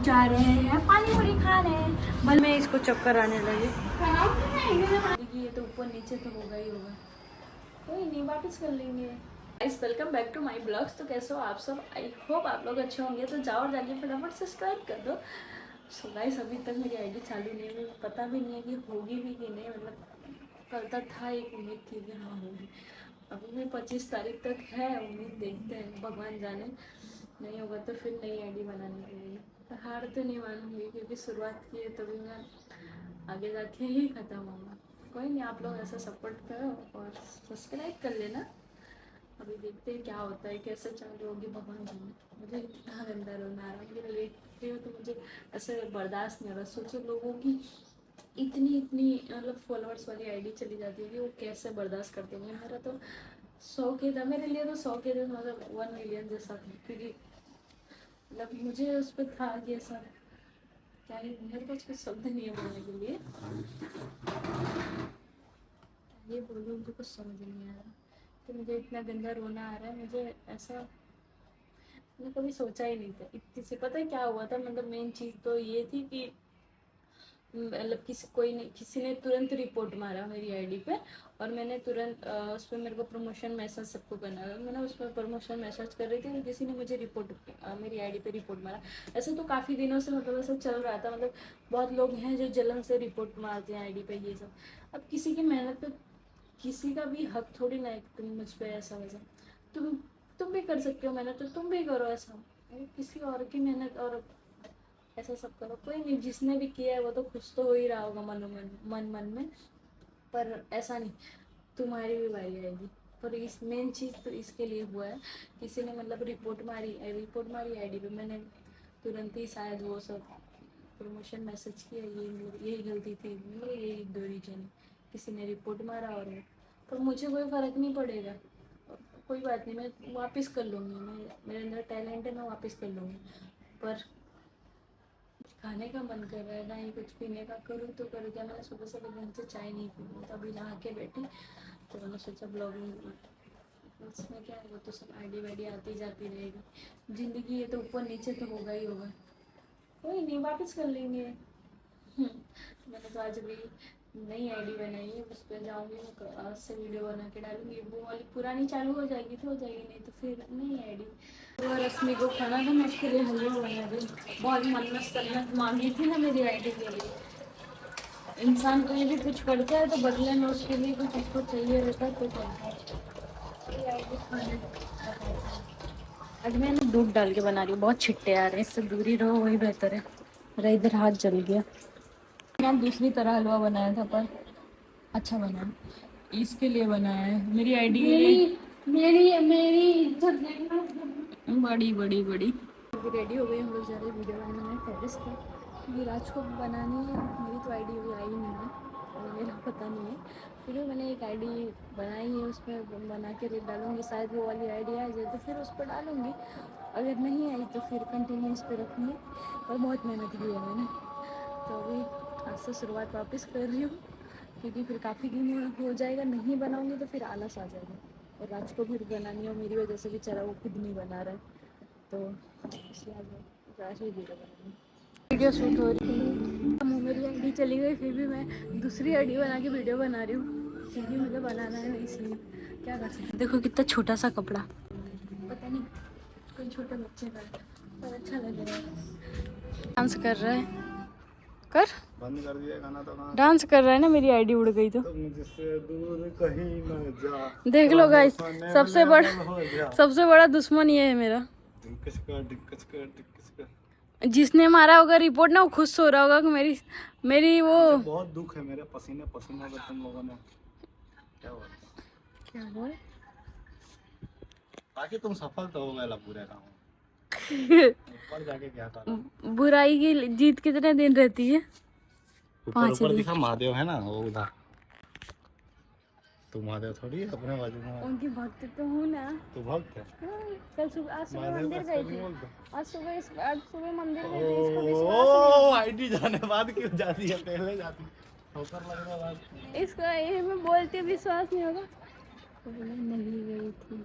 जा रहे हैं पानी पूरी खाने। बल में इसको चक्कर आने लगे। देखिए ये तो ऊपर नीचे तो होगा ही होगा, कोई नहीं वापस कर लेंगे। Guys welcome back to my blogs. तो कैसे हो आप सब? आई होप आप लोग अच्छे होंगे। तो जाओ और जाके फटाफट सब्सक्राइब कर दो। सो गाइस अभी तक मेरी आईडी चालू नहीं है, मुझे पता भी नहीं है कि होगी भी कि नहीं। मतलब कल तक था एक उम्मीद थी कि हाँ होगी। अभी भी 25 तारीख तक है उम्मीद, देखते हैं भगवान जाने। नहीं होगा तो फिर नई आईडी बनानी पड़ेगी। हार तो नहीं मानूंगी क्योंकि शुरुआत की है तभी मैं आगे जाके ही ख़त्म होगा। कोई नहीं, आप लोग ऐसा सपोर्ट करो और सब्सक्राइब कर लेना। अभी देखते हैं क्या होता है, कैसे चालू होगी भगवान जाने। मुझे इतना गंदा रोना आ रहा है, मुझे लेटती हूँ तो मुझे ऐसे बर्दाश्त नहीं हो रहा। सोचो लोगों की इतनी मतलब फॉलोअर्स वाली आईडी चली जाती है कि वो कैसे बर्दाश्त करते होंगे। मेरा तो 100 के था, मेरे लिए तो 100 के थे मतलब 1 मिलियन जैसा था। क्योंकि मतलब मुझे उस पर था कि ऐसा क्या ही, मेरे पास कुछ शब्द नहीं है बोलने के लिए। ये बोलूँ मुझे कुछ समझ नहीं आ रहा। तो मुझे इतना गंदा रोना आ रहा है। मुझे ऐसा मैंने कभी सोचा ही नहीं था इतनी से। पता है क्या हुआ था? मतलब मेन चीज़ तो ये थी कि मतलब किसी ने तुरंत रिपोर्ट मारा मेरी आईडी पे। और मैंने तुरंत उस पर मेरे को प्रमोशन मैसेज सबको करना था। मैंने उस पर प्रमोशन मैसेज कर रही थी तो किसी ने मुझे मेरी आईडी पे रिपोर्ट मारा। ऐसे तो काफ़ी दिनों से मतलब ऐसा चल रहा था। मतलब बहुत लोग हैं जो जलन से रिपोर्ट मारते हैं आईडी पे ये सब। अब किसी की मेहनत पे किसी का भी हक थोड़ी ना है कि तुम मुझ पर ऐसा वैसा। तुम भी कर सकते हो मेहनत, तो तुम भी करो ऐसा। किसी और की मेहनत और ऐसा सब करो। कोई नहीं, जिसने भी किया है वो तो खुश तो हो ही रहा होगा मन में। पर ऐसा नहीं, तुम्हारी भी बारी आएगी। पर इस मेन चीज़ तो इसके लिए हुआ है, किसी ने मतलब रिपोर्ट मारी आईडी पे। मैंने तुरंत ही शायद वो सब प्रमोशन मैसेज किया। ये मतलब यही गलती थी, मतलब यही दो रीजन है। किसी ने रिपोर्ट मारा और पर मुझे कोई फ़र्क नहीं पड़ेगा। कोई बात नहीं, मैं वापस कर लूँगी। मैं मेरे अंदर टैलेंट है, मैं वापस कर लूँगी। पर खाने का मन कर रहा है ना, ये कुछ पीने का करूँ तो करूँ क्या? मैंने सुबह से ढंग से चाय नहीं पी, तो अभी नहा के बैठी। तो मैंने सोचा ब्लॉगिंग उसमें क्या है, वो तो सब आईडी वाईडी आती जाती रहेगी। ज़िंदगी है तो ऊपर नीचे तो होगा ही होगा, कोई नहीं वापस कर लेंगे। मैंने तो आज अभी नई आईडी बनाई है, उस पर जाऊँगी मैं आज से वीडियो बना के डालूँगी। वो वाली पुरानी चालू हो जाएगी तो हो जाएगी, नहीं तो फिर नई आईडी। वो रश्मि को खाना था, मैं उसके लिए हलवा बना दी। बहुत मन्नत सन्नत मांगी थी ना मेरी आईडी के लिए। इंसान कोई भी कुछ करता है तो बदले में उसके लिए कुछ उसको चाहिए रहता है तो करता है। आज मैं ना दूध डाल के बना रही हूँ, बहुत छिट्टे आ रहे हैं, इससे दूरी रहो वही बेहतर है। मेरा इधर हाथ जल गया। मैं दूसरी तरह हलवा बनाया था पर अच्छा बना। इसके लिए बनाया है, मेरी आईडी के लिए। मेरी इज्जत देखना। बड़ी अभी रेडी हो गई, हम लोग जा रहे हैं वीडियो बनाने टेरेस पर। क्योंकि राज को बनानी है, मेरी तो आईडी अभी आई नहीं है और मेरा पता नहीं है। फिर मैंने एक आईडी बनाई है, उसमें बना के रेट डालूंगी। शायद वो वाली आईडी आ जाए तो फिर उस पर डालूंगी। अगर नहीं आई तो फिर कंटिन्यू इस पर रखूँगी। और बहुत मेहनत की है मैंने, तो अभी आज से शुरुआत वापस कर रही हूँ। क्योंकि फिर काफ़ी दिन हो जाएगा नहीं बनाऊँगी तो फिर आलस आ जाएगा। और राज को फिर बनानी है, मेरी वजह से बेचारा वो खुद नहीं बना रहा है। तो इसलिए आज वीडियो शूट हो रही है। मेरी आईडी चली गई, फिर भी मैं दूसरी आईडी बना के वीडियो बना रही हूँ क्योंकि मुझे बनाना है ना, इसलिए क्या कर सकते। देखो कितना छोटा सा कपड़ा, पता नहीं कोई छोटे बच्चे का है पर अच्छा लग रहा है। डांस कर रहा है, कर बंद कर दिया गाना तो कहाँ डांस कर रहा है ना। मेरी आईडी उड़ गई तो मुझसे दूर कहीं न जा। देख लो गाइस, सबसे बड़ा दुश्मन ये है मेरा। डिक्कस कर। जिसने मारा होगा रिपोर्ट ना, वो खुश हो रहा होगा कि मेरी वो बहुत दुख है, मेरे पसीने पसीने हो गए तुम लोगों ने। क्या हुआ? बाकी तुम सफल तो हो गए पूरे काम। ऊपर जाके क्या करा? बुराई की जीत कितने दिन रहती है? ऊपर ऊपर दिखा महादेव है ना, वो उधर। तू महादेव थोड़ी है अपने बाजू में। उनकी भक्त तो हूँ ना। तू भक्त है। कल सुबह आज सुबह मंदिर गई थी। आज सुबह मंदिर गई थी। इसको ओ विश्वास आईडी जाने बाद क्यों जाती है, पहले जाती ठोकर लगने बाद। नहीं, इसको ये मैं बोलती विश्वास नहीं होगा। नहीं गई थी।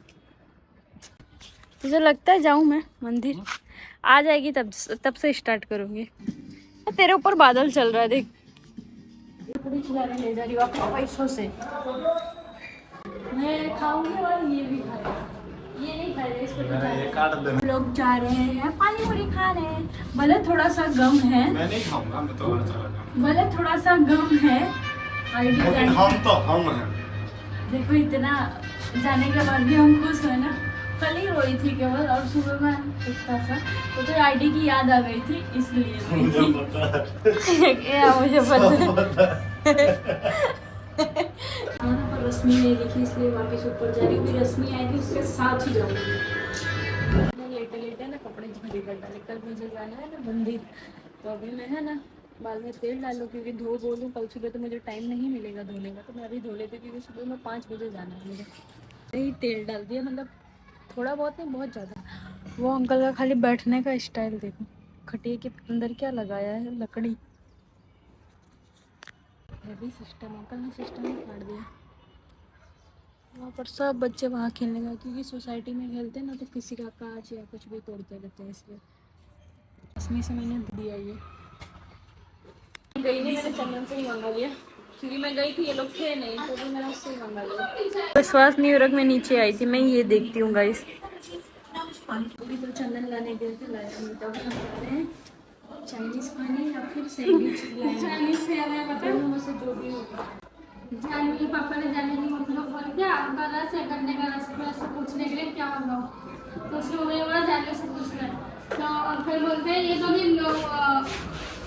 तुझे लगता है जाऊँ मैं मंदिर? आ जाएगी तब तब से स्टार्ट करूँगी। तेरे ऊपर बादल चल रहा है देख। पूरी खिलाने ले जा रही हूँ अपने पैसों से। मैं खाऊंगी और ये भी खाएगा। ये नहीं खाएगा, इसको तो मैंने ये जाने काट देना। दो। लोग जा रहे हैं पानी पूरी खा रहे हैं, भले थोड़ा सा गम है। मैं नहीं खाऊंगा, मैं तो घर चला जाऊंगा। भले थोड़ा सा गम है आईडी लेकिन जाने हम तो हम हैं। देखो इतना जाने के बाद भी हम खुश है ना। कल ही रोई थी केवल, और सुबह में इतना सा तो आईडी की याद आ गई थी इसलिए रोई मुझे थी। पता है। क्या मुझे पता पता है। पर रश्मि नहीं दिखी इसलिए वापस ऊपर जा रही हूँ। भी रश्मि आएगी उसके साथ ही जाऊंगी। लेटे लेटे ना कपड़े झड़ी कर डाले। कल मुझे जाना है ना मंदिर, तो अभी मैं है ना बाल में तेल डालूँ क्योंकि धो बोलूँ कल सुबह तो मुझे टाइम नहीं मिलेगा धोने का। तो मैं अभी धो लेती हूँ क्योंकि सुबह में 5 बजे जाना है मुझे। यही तेल डाल दिया, मतलब थोड़ा बहुत नहीं बहुत ज़्यादा। वो अंकल का खाली बैठने का स्टाइल देखो, खटिए के अंदर क्या लगाया है, लकड़ी। हैवी सिस्टम, अंकल ने सिस्टम ही फाड़ दिया। वहाँ पर सब बच्चे वहाँ खेलने गए क्योंकि सोसाइटी में खेलते हैं ना तो किसी का कांच या कुछ भी तोड़ते रहते हैं, इसलिए रश्मि से मैंने दिया ये। गई नहीं, मैंने चंदन से ही मंगा लिया क्योंकि मैं गई थी ये लोग थे नहीं, तो भी मैंने उससे ही मंगा लिया। विश्वास नहीं हो रहा, मैं नीचे आई थी, मैं ये देखती हूँ गाइस। अभी तो चंदन लाने गए थे, लाया नहीं। तब हम खा रहे हैं चाइनीज खाने या फिर सैंडविच। चाइनीज से दोनों में से जो भी होगा। जानवी के पापा ने जाने की मम्मी को फोन किया, आपका रस है गन्ने का रस में से पूछने के लिए क्या मंगाओ। तो उसकी मम्मी बोला जानवी से पूछना है। तो फिर बोलते हैं ये तो भी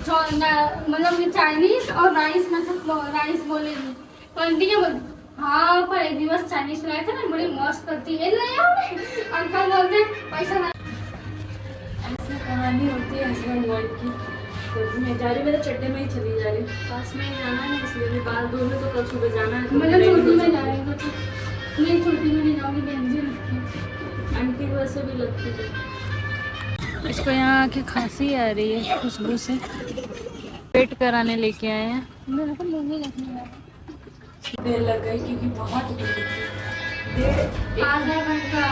मतलब ये चाइनीज और राइस में से राइस बोलेगी। तो आंटी क्या बोलती, हाँ पर एक दिवस चाइनीज लाए थे ना बड़ी मस्त करती है अंकल बोलते हैं पैसा। ऐसी कहानी होती है हस्बैंड वाइफ की। तो मैं जा रही, मेरे चड्डे में ही चली जा रही हूँ, पास में ही जाना है इसलिए भी बाल धोने तो कल सुबह जाना है। मतलब छोटी में जा रही हूँ, नहीं छोटी में नहीं जाऊँगी, बहन जी लगती है आंटी को वैसे भी लगती है। इसको यहाँ आके खांसी आ रही है खुशबू से, पेट कराने लेके आए हैं। मेरे को मूवी देखने लगा। देर लग गई क्योंकि बहुत भीड़ थी। आधा घंटा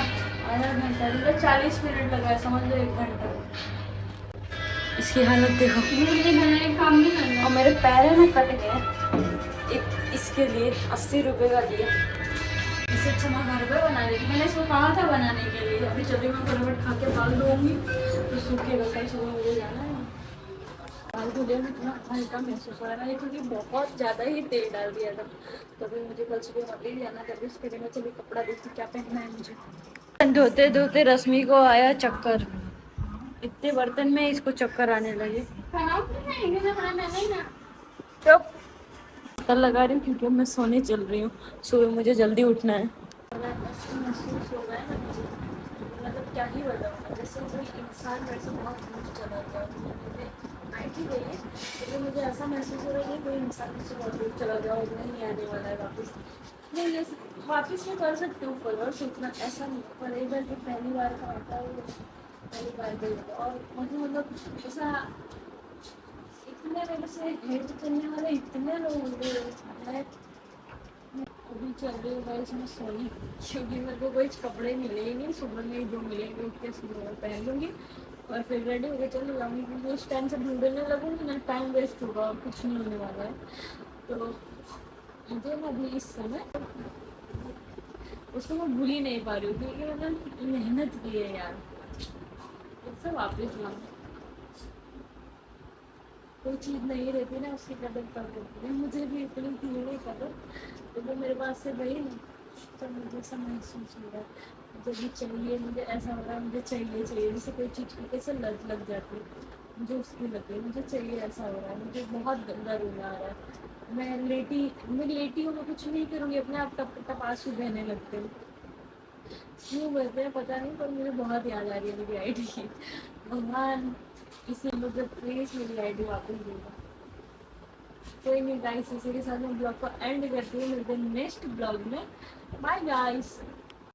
40 मिनट लगा है, समझ लो 1 घंटा। इसकी हालत देखो, मुझे बनाने काम नहीं करना। और मेरे पैर है ना कट गए। एक इसके लिए 80 रुपये का दिया। इससे अच्छा मैं घर पे बना देती, मैंने इसको कहा था बनाने के लिए। अभी जब भी मैं फटाफट खा के बाल धोऊंगी तो सूखेगा, कल सुबह मुझे जाना है। बाल धोने में थोड़ा हल्का महसूस हो रहा है क्योंकि बहुत ज़्यादा ही तेल डाल दिया था। तभी मुझे कल सुबह मंदिर जाना था, उसके लिए मैं चलिए कपड़ा देखती क्या पहनना है मुझे। धोते धोते रश्मि को आया चक्कर, इतने बर्तन में इसको चक्कर आने लगे। चुप, कल लगा रही हूँ क्योंकि अब मैं सोने चल रही हूँ, सुबह मुझे जल्दी उठना है। महसूस हो रहा है ना मुझे, मतलब क्या ही बताऊँ, जैसे कोई इंसान मेरे से बहुत दूर चला गया। आई थी गई है लेकिन मुझे ऐसा महसूस हो रहा है कि कोई इंसान मुझसे बहुत दूर चला गया और नहीं आने वाला है वापस। नहीं, जैसे वापस मैं कर सकती हूँ फॉलोअर्स उतना, ऐसा नहीं, पर एक बार जो पहली बार का आता है वो पहली बार गई। और मुझे मतलब ऐसा इतने मेरे से हेट करने वाले इतने लोग हैं। अभी चल रही हूँ गाइस मैं सोने, क्योंकि मेरे को कोई कपड़े मिले ही नहीं। सुबह में ही जो मिलेंगे उठ के सुबह पहन लूँगी और फिर रेडी होकर चली जाऊँगी क्योंकि उस टाइम से ढूंढने लगूँगी ना, टाइम वेस्ट होगा और कुछ नहीं होने वाला है। तो मुझे ना अभी इस समय उसको मैं भूल ही नहीं पा रही हूँ क्योंकि मैंने मेहनत की है यार, उससे वापस लाऊँ। कोई चीज़ नहीं रहती ना उसकी कदर तब होती है, मुझे भी इतनी थी नहीं कदर, तो वो मेरे पास से गई ना तो मुझे ऐसा महसूस हो रहा है मुझे भी चाहिए, मुझे ऐसा हो रहा है मुझे चाहिए चाहिए, जैसे कोई चीज़ की कैसे लत लग जाती है, मुझे उसकी लग गई, मुझे चाहिए ऐसा हो रहा है। मुझे बहुत गंदा रोना आ रहा है। मैं लेटी हूँ, मैं कुछ नहीं करूँगी, अपने आप टप टप आंसू बहने लगते हैं। क्यों बहते हैं पता नहीं, पर मुझे बहुत याद आ रही है मेरी आईडी की। भगवान इसे मुझे प्लीज़ मेरी आईडी वापस देगा। कोई नहीं गाइस, इसी के साथ मैं ब्लॉग को एंड करती हूँ, मिलते हैं नेक्स्ट ब्लॉग में। Bye guys.